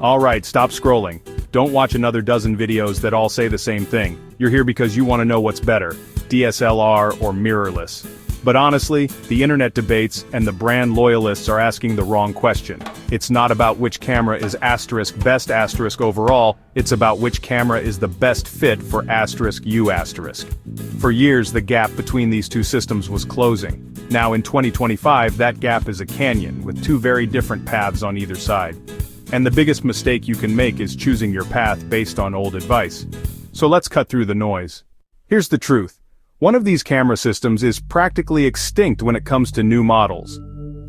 Alright, stop scrolling. Don't watch another dozen videos that all say the same thing. You're here because you want to know what's better, DSLR or mirrorless. But honestly, the internet debates and the brand loyalists are asking the wrong question. It's not about which camera is best overall, it's about which camera is the best fit for you. For years the gap between these two systems was closing. Now in 2025 that gap is a canyon with two very different paths on either side. And the biggest mistake you can make is choosing your path based on old advice. So let's cut through the noise. Here's the truth. One of these camera systems is practically extinct when it comes to new models.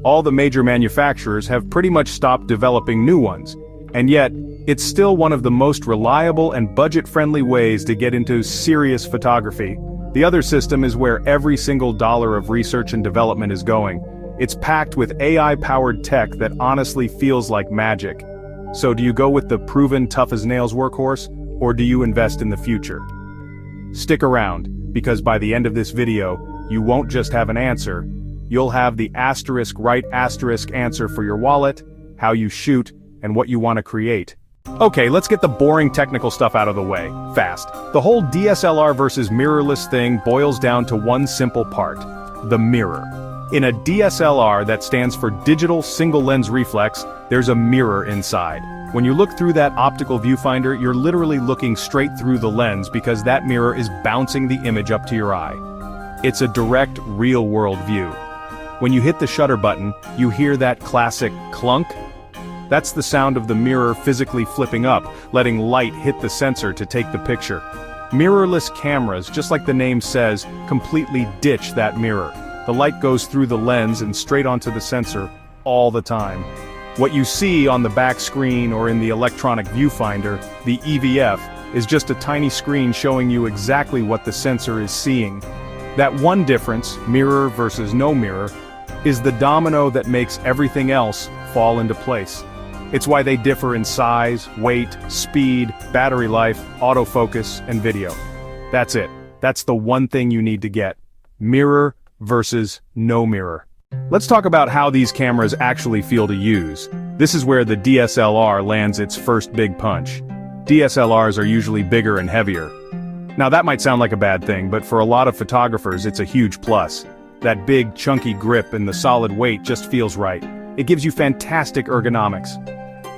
All the major manufacturers have pretty much stopped developing new ones, and yet, it's still one of the most reliable and budget-friendly ways to get into serious photography. The other system is where every single dollar of research and development is going. It's packed with AI-powered tech that honestly feels like magic. So do you go with the proven tough-as-nails workhorse, or do you invest in the future? Stick around, because by the end of this video, you won't just have an answer, you'll have the right answer for your wallet, how you shoot, and what you want to create. Okay, let's get the boring technical stuff out of the way, fast. The whole DSLR versus mirrorless thing boils down to one simple part, the mirror. In a DSLR that stands for digital single lens reflex, there's a mirror inside. When you look through that optical viewfinder, you're literally looking straight through the lens because that mirror is bouncing the image up to your eye. It's a direct, real-world view. When you hit the shutter button, you hear that classic clunk. That's the sound of the mirror physically flipping up, letting light hit the sensor to take the picture. Mirrorless cameras, just like the name says, completely ditch that mirror. The light goes through the lens and straight onto the sensor, all the time. What you see on the back screen or in the electronic viewfinder, the EVF, is just a tiny screen showing you exactly what the sensor is seeing. That one difference, mirror versus no mirror, is the domino that makes everything else fall into place. It's why they differ in size, weight, speed, battery life, autofocus, and video. That's it. That's the one thing you need to get. Mirror versus no mirror. Let's talk about how these cameras actually feel to use. This is where the DSLR lands its first big punch. DSLRs are usually bigger and heavier. Now that might sound like a bad thing, but for a lot of photographers it's a huge plus. That big, chunky grip and the solid weight just feels right. It gives you fantastic ergonomics.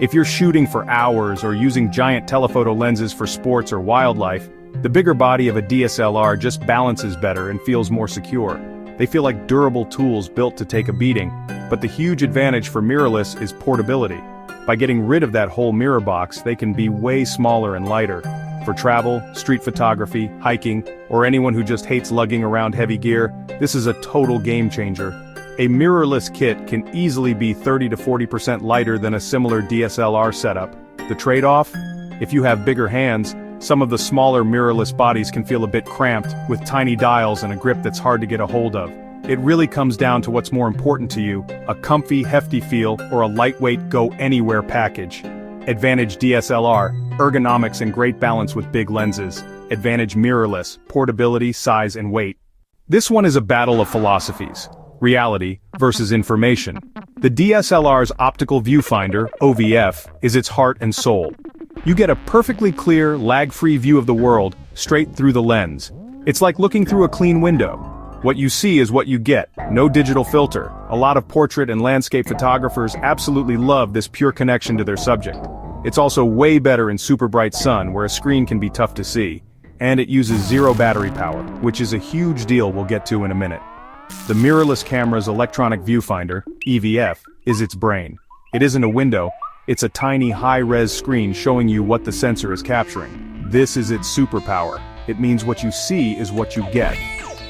If you're shooting for hours or using giant telephoto lenses for sports or wildlife, the bigger body of a DSLR just balances better and feels more secure. They feel like durable tools built to take a beating, but the huge advantage for mirrorless is portability. By getting rid of that whole mirror box, they can be way smaller and lighter. For travel, street photography, hiking, or anyone who just hates lugging around heavy gear, this is a total game changer. A mirrorless kit can easily be 30 to 40% lighter than a similar DSLR setup. The trade-off? If you have bigger hands, some of the smaller mirrorless bodies can feel a bit cramped, with tiny dials and a grip that's hard to get a hold of. It really comes down to what's more important to you, a comfy, hefty feel, or a lightweight, go-anywhere package. Advantage DSLR, ergonomics and great balance with big lenses. Advantage mirrorless, portability, size, and weight. This one is a battle of philosophies. Reality versus information. The DSLR's optical viewfinder, OVF, is its heart and soul. You get a perfectly clear, lag-free view of the world, straight through the lens. It's like looking through a clean window. What you see is what you get, no digital filter. A lot of portrait and landscape photographers absolutely love this pure connection to their subject. It's also way better in super bright sun, where a screen can be tough to see. And it uses zero battery power, which is a huge deal we'll get to in a minute. The mirrorless camera's electronic viewfinder, EVF, is its brain. It isn't a window. It's a tiny high-res screen showing you what the sensor is capturing. This is its superpower. It means what you see is what you get.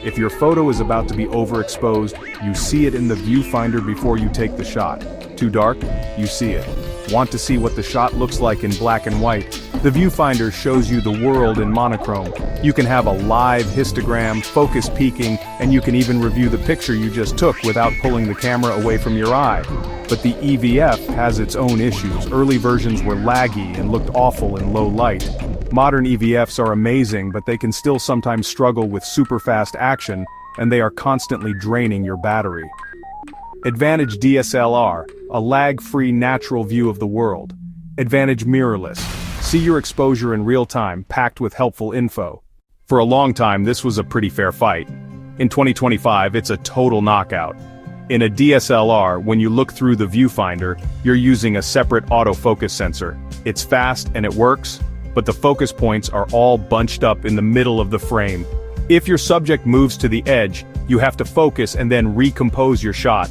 If your photo is about to be overexposed, you see it in the viewfinder before you take the shot. Too dark? You see it. Want to see what the shot looks like in black and white? The viewfinder shows you the world in monochrome. You can have a live histogram, focus peaking, and you can even review the picture you just took without pulling the camera away from your eye. But the EVF has its own issues. Early versions were laggy and looked awful in low light. Modern EVFs are amazing, but they can still sometimes struggle with super fast action, and they are constantly draining your battery. Advantage DSLR, a lag-free natural view of the world. Advantage mirrorless. See your exposure in real time, packed with helpful info. For a long time, this was a pretty fair fight. In 2025, it's a total knockout. In a DSLR, when you look through the viewfinder, you're using a separate autofocus sensor. It's fast and it works, but the focus points are all bunched up in the middle of the frame. If your subject moves to the edge, you have to focus and then recompose your shot.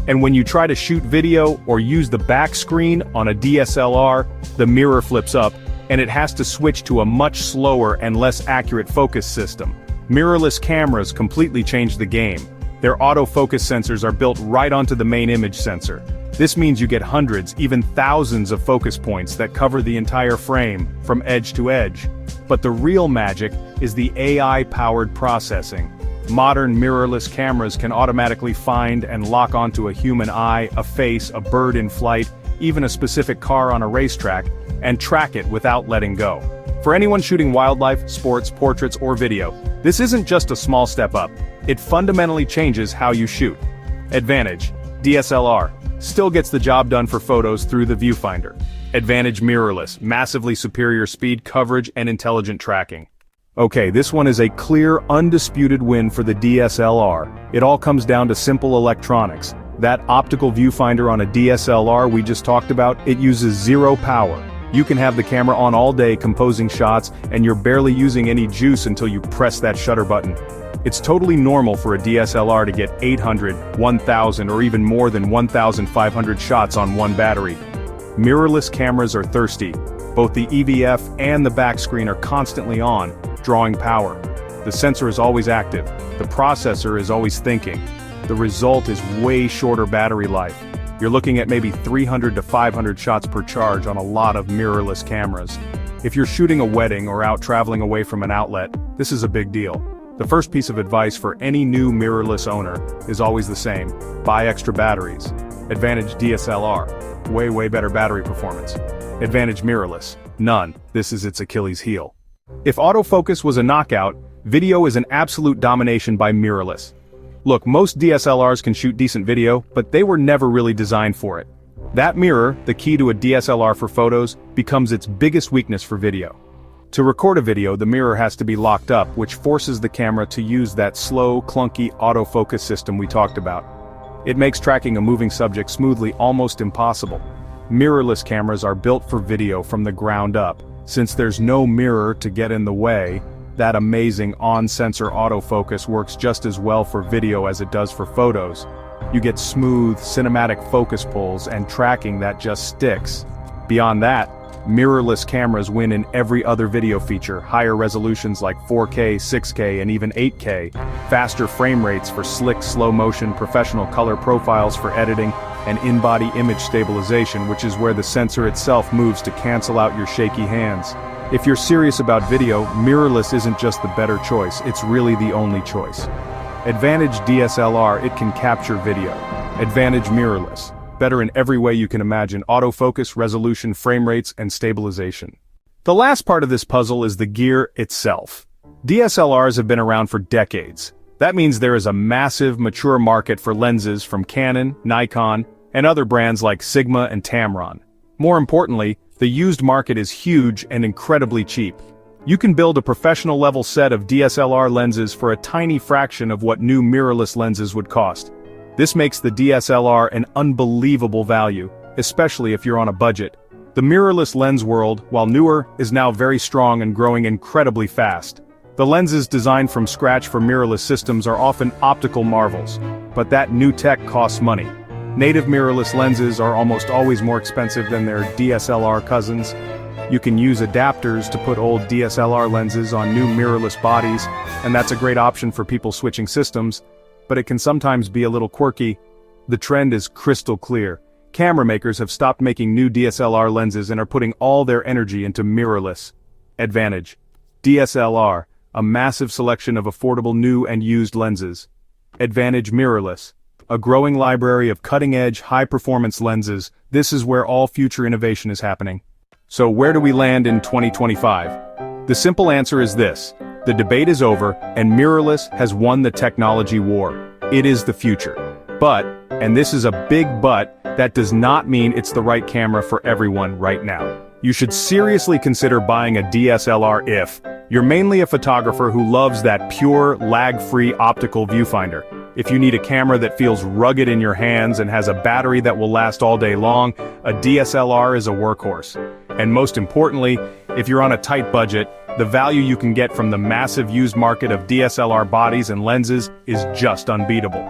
And when you try to shoot video or use the back screen on a DSLR, the mirror flips up, and it has to switch to a much slower and less accurate focus system. Mirrorless cameras completely change the game. Their autofocus sensors are built right onto the main image sensor. This means you get hundreds, even thousands of focus points that cover the entire frame, from edge to edge. But the real magic is the AI-powered processing. Modern mirrorless cameras can automatically find and lock onto a human eye, a face, a bird in flight, even a specific car on a racetrack, and track it without letting go. For anyone shooting wildlife, sports, portraits, or video, this isn't just a small step up. It fundamentally changes how you shoot. Advantage: DSLR still gets the job done for photos through the viewfinder. Advantage mirrorless, massively superior speed, coverage, and intelligent tracking. Okay, this one is a clear, undisputed win for the DSLR. It all comes down to simple electronics. That optical viewfinder on a DSLR we just talked about, it uses zero power. You can have the camera on all day composing shots, and you're barely using any juice until you press that shutter button. It's totally normal for a DSLR to get 800, 1000, or even more than 1500 shots on one battery. Mirrorless cameras are thirsty. Both the EVF and the back screen are constantly on, drawing power. The sensor is always active. The processor is always thinking. The result is way shorter battery life. You're looking at maybe 300 to 500 shots per charge on a lot of mirrorless cameras. If you're shooting a wedding or out traveling away from an outlet, this is a big deal. The first piece of advice for any new mirrorless owner is always the same: buy extra batteries. Advantage DSLR, way better battery performance. Advantage mirrorless, none. This is its Achilles heel. If autofocus was a knockout, video is an absolute domination by mirrorless. Look, most DSLRs can shoot decent video, but they were never really designed for it. That mirror, the key to a DSLR for photos, becomes its biggest weakness for video. To record a video, the mirror has to be locked up, which forces the camera to use that slow, clunky autofocus system we talked about. It makes tracking a moving subject smoothly almost impossible. Mirrorless cameras are built for video from the ground up. Since there's no mirror to get in the way, that amazing on-sensor autofocus works just as well for video as it does for photos. You get smooth, cinematic focus pulls and tracking that just sticks. Beyond that, mirrorless cameras win in every other video feature: higher resolutions like 4K, 6K, and even 8K, faster frame rates for slick slow-motion, professional color profiles for editing, and in-body image stabilization, which is where the sensor itself moves to cancel out your shaky hands. If you're serious about video, mirrorless isn't just the better choice, it's really the only choice. Advantage DSLR, it can capture video. Advantage mirrorless, better in every way you can imagine: autofocus, resolution, frame rates, and stabilization. The last part of this puzzle is the gear itself. DSLRs have been around for decades. That means there is a massive, mature market for lenses from Canon, Nikon, and other brands like Sigma and Tamron. More importantly, the used market is huge and incredibly cheap. You can build a professional-level set of DSLR lenses for a tiny fraction of what new mirrorless lenses would cost. This makes the DSLR an unbelievable value, especially if you're on a budget. The mirrorless lens world, while newer, is now very strong and growing incredibly fast. The lenses designed from scratch for mirrorless systems are often optical marvels, but that new tech costs money. Native mirrorless lenses are almost always more expensive than their DSLR cousins. You can use adapters to put old DSLR lenses on new mirrorless bodies, and that's a great option for people switching systems, but it can sometimes be a little quirky. The trend is crystal clear. Camera makers have stopped making new DSLR lenses and are putting all their energy into mirrorless. Advantage: DSLR, a massive selection of affordable new and used lenses. Advantage mirrorless, a growing library of cutting-edge, high-performance lenses. This is where all future innovation is happening. So where do we land in 2025? The simple answer is this: the debate is over, and mirrorless has won the technology war. It is the future. But, and this is a big but, that does not mean it's the right camera for everyone right now. You should seriously consider buying a DSLR if you're mainly a photographer who loves that pure, lag-free optical viewfinder. If you need a camera that feels rugged in your hands and has a battery that will last all day long, a DSLR is a workhorse. And most importantly, if you're on a tight budget, the value you can get from the massive used market of DSLR bodies and lenses is just unbeatable.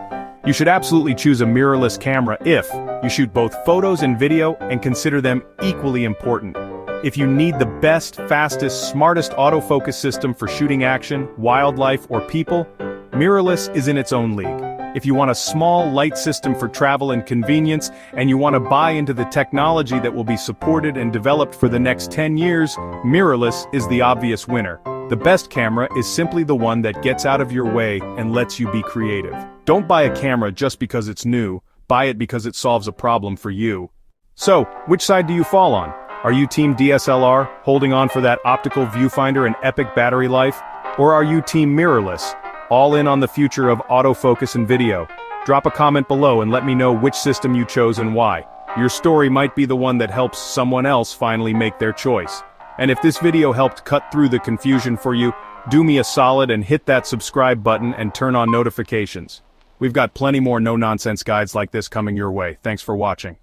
You should absolutely choose a mirrorless camera if you shoot both photos and video and consider them equally important. If you need the best, fastest, smartest autofocus system for shooting action, wildlife, or people, mirrorless is in its own league. If you want a small, light system for travel and convenience, and you want to buy into the technology that will be supported and developed for the next 10 years, mirrorless is the obvious winner. The best camera is simply the one that gets out of your way and lets you be creative. Don't buy a camera just because it's new, buy it because it solves a problem for you. So, which side do you fall on? Are you team DSLR, holding on for that optical viewfinder and epic battery life? Or are you team mirrorless, all in on the future of autofocus and video? Drop a comment below and let me know which system you chose and why. Your story might be the one that helps someone else finally make their choice. And if this video helped cut through the confusion for you, do me a solid and hit that subscribe button and turn on notifications. We've got plenty more no-nonsense guides like this coming your way. Thanks for watching.